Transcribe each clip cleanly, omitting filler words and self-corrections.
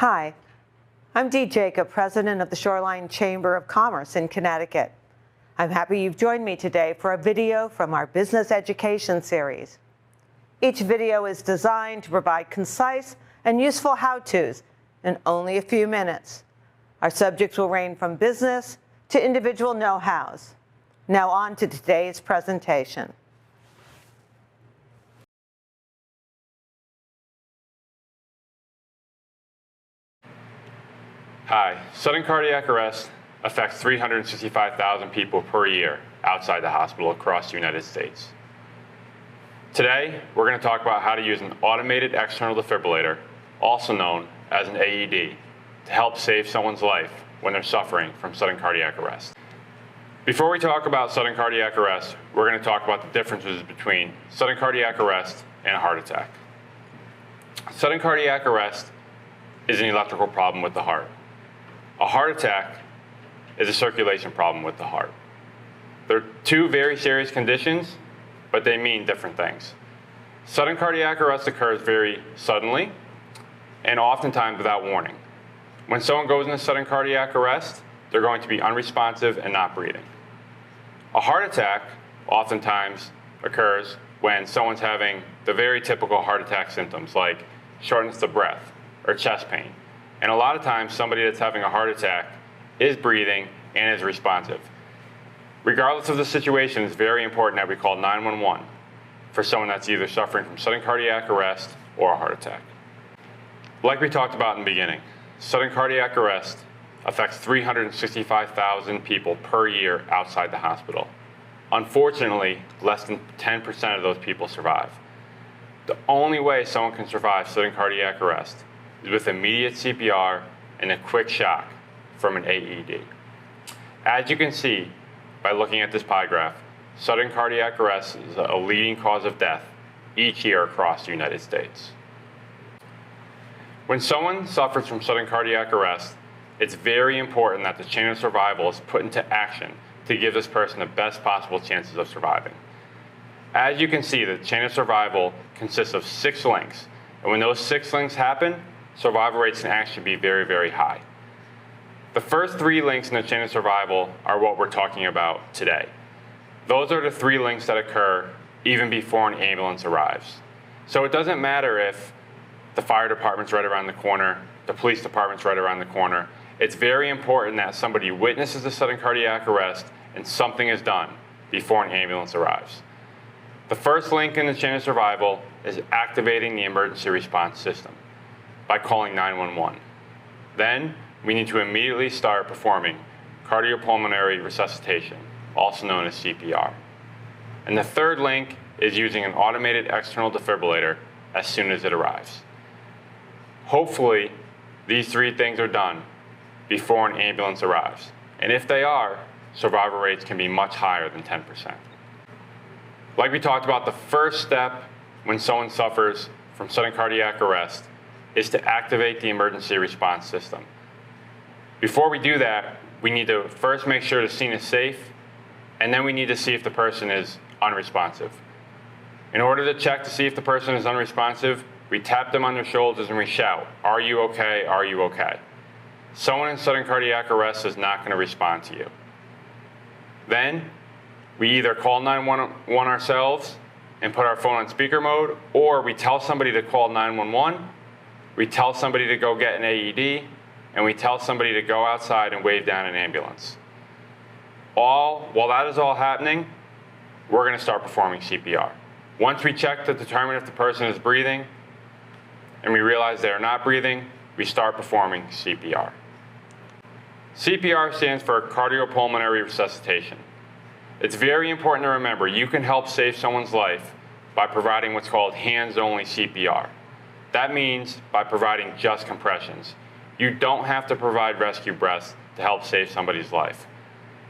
Hi, I'm Dee Jacob, President of the Shoreline Chamber of Commerce in Connecticut. I'm happy you've joined me today for a video from our business education series. Each video is designed to provide concise and useful how-tos in only a few minutes. Our subjects will range from business to individual know-hows. Now on to today's presentation. Hi, sudden cardiac arrest affects 365,000 people per year outside the hospital across the United States. Today, we're going to talk about how to use an automated external defibrillator, also known as an AED, to help save someone's life when they're suffering from sudden cardiac arrest. Before we talk about sudden cardiac arrest, we're going to talk about the differences between sudden cardiac arrest and a heart attack. Sudden cardiac arrest is an electrical problem with the heart. A heart attack is a circulation problem with the heart. They're two very serious conditions, but they mean different things. Sudden cardiac arrest occurs very suddenly and oftentimes without warning. When someone goes into sudden cardiac arrest, they're going to be unresponsive and not breathing. A heart attack oftentimes occurs when someone's having the very typical heart attack symptoms like shortness of breath or chest pain. And a lot of times, somebody that's having a heart attack is breathing and is responsive. Regardless of the situation, it's very important that we call 911 for someone that's either suffering from sudden cardiac arrest or a heart attack. Like we talked about in the beginning, sudden cardiac arrest affects 365,000 people per year outside the hospital. Unfortunately, less than 10% of those people survive. The only way someone can survive sudden cardiac arrest is with immediate CPR and a quick shock from an AED. As you can see by looking at this pie graph, sudden cardiac arrest is a leading cause of death each year across the United States. When someone suffers from sudden cardiac arrest, it's very important that the chain of survival is put into action to give this person the best possible chances of surviving. As you can see, the chain of survival consists of 6 links, and when those 6 links happen, survival rates can actually be very, very high. The first 3 links in the chain of survival are what we're talking about today. Those are the 3 links that occur even before an ambulance arrives. So it doesn't matter if the fire department's right around the corner, the police department's right around the corner. It's very important that somebody witnesses a sudden cardiac arrest and something is done before an ambulance arrives. The first link in the chain of survival is activating the emergency response system by calling 911. Then, we need to immediately start performing cardiopulmonary resuscitation, also known as CPR. And the third link is using an automated external defibrillator as soon as it arrives. Hopefully, these 3 things are done before an ambulance arrives. And if they are, survival rates can be much higher than 10%. Like we talked about, the first step when someone suffers from sudden cardiac arrest is to activate the emergency response system. Before we do that, we need to first make sure the scene is safe, and then we need to see if the person is unresponsive. In order to check to see if the person is unresponsive, we tap them on their shoulders and we shout, "Are you okay? Are you okay?" Someone in sudden cardiac arrest is not going to respond to you. Then, we either call 911 ourselves and put our phone on speaker mode, or we tell somebody to call 911, we tell somebody to go get an AED, and we tell somebody to go outside and wave down an ambulance. While that is all happening, we're going to start performing CPR. Once we check to determine if the person is breathing, and we realize they are not breathing, we start performing CPR. CPR stands for cardiopulmonary resuscitation. It's very important to remember you can help save someone's life by providing what's called hands-only CPR. That means by providing just compressions. You don't have to provide rescue breaths to help save somebody's life.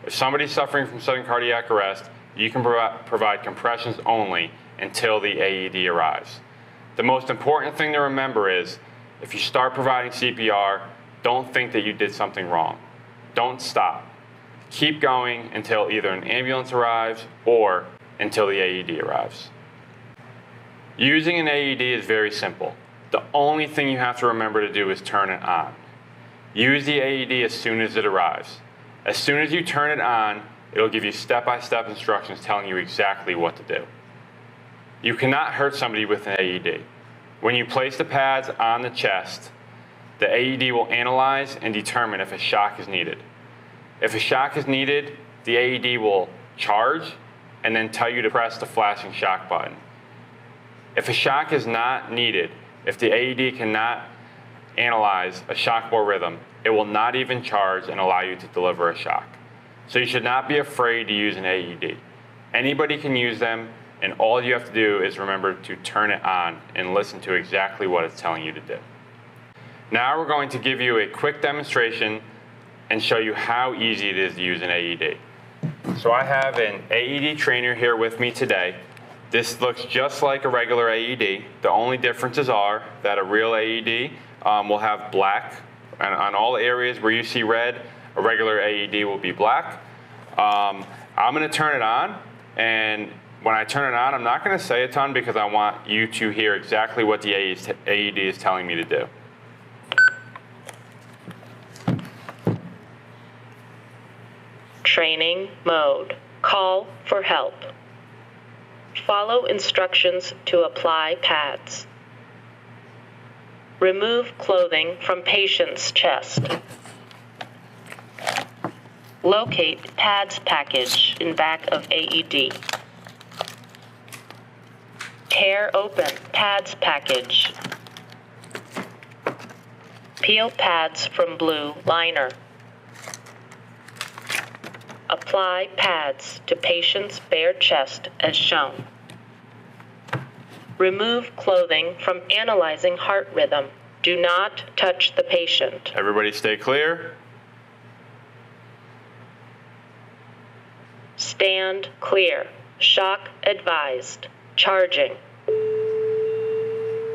If somebody's suffering from sudden cardiac arrest, you can provide compressions only until the AED arrives. The most important thing to remember is, if you start providing CPR, don't think that you did something wrong. Don't stop. Keep going until either an ambulance arrives or until the AED arrives. Using an AED is very simple. The only thing you have to remember to do is turn it on. Use the AED as soon as it arrives. As soon as you turn it on, it'll give you step-by-step instructions telling you exactly what to do. You cannot hurt somebody with an AED. When you place the pads on the chest, the AED will analyze and determine if a shock is needed. If a shock is needed, the AED will charge and then tell you to press the flashing shock button. If a shock is not needed, if the AED cannot analyze a shock bore rhythm, it will not even charge and allow you to deliver a shock. So you should not be afraid to use an AED. Anybody can use them, and all you have to do is remember to turn it on and listen to exactly what it's telling you to do. Now we're going to give you a quick demonstration and show you how easy it is to use an AED. So I have an AED trainer here with me today. This looks just like a regular AED. The only differences are that a real AED will have black, and on all areas where you see red, a regular AED will be black. I'm going to turn it on, and when I turn it on, I'm not going to say a ton because I want you to hear exactly what the AED is telling me to do. Training mode. Call for help. Follow instructions to apply pads. Remove clothing from patient's chest. Locate pads package in back of AED. Tear open pads package. Peel pads from blue liner. Apply pads to patient's bare chest as shown. Remove clothing from analyzing heart rhythm. Do not touch the patient. Everybody stay clear. Stand clear. Shock advised. Charging.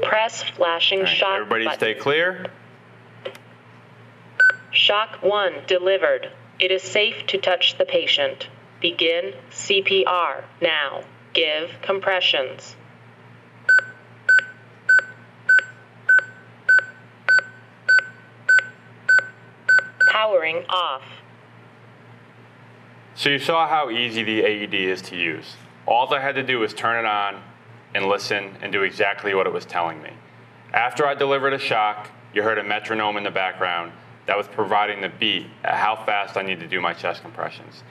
Press flashing Right, shock everybody button. stay clear. Shock 1 delivered. It is safe to touch the patient. Begin CPR now. Give compressions. Powering off. So you saw how easy the AED is to use. All I had to do was turn it on and listen and do exactly what it was telling me. After I delivered a shock, you heard a metronome in the background that was providing the beat at how fast I need to do my chest compressions.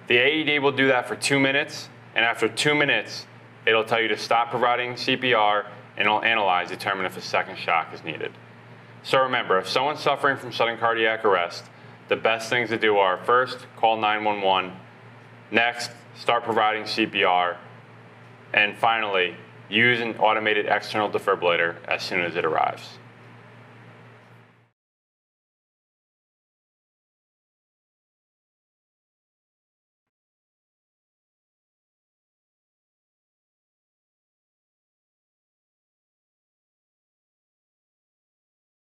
The AED will do that for 2 minutes, and after 2 minutes, it'll tell you to stop providing CPR, and it'll analyze, determine if a second shock is needed. So remember, if someone's suffering from sudden cardiac arrest, the best things to do are first, call 911, next, start providing CPR, and finally, use an automated external defibrillator as soon as it arrives.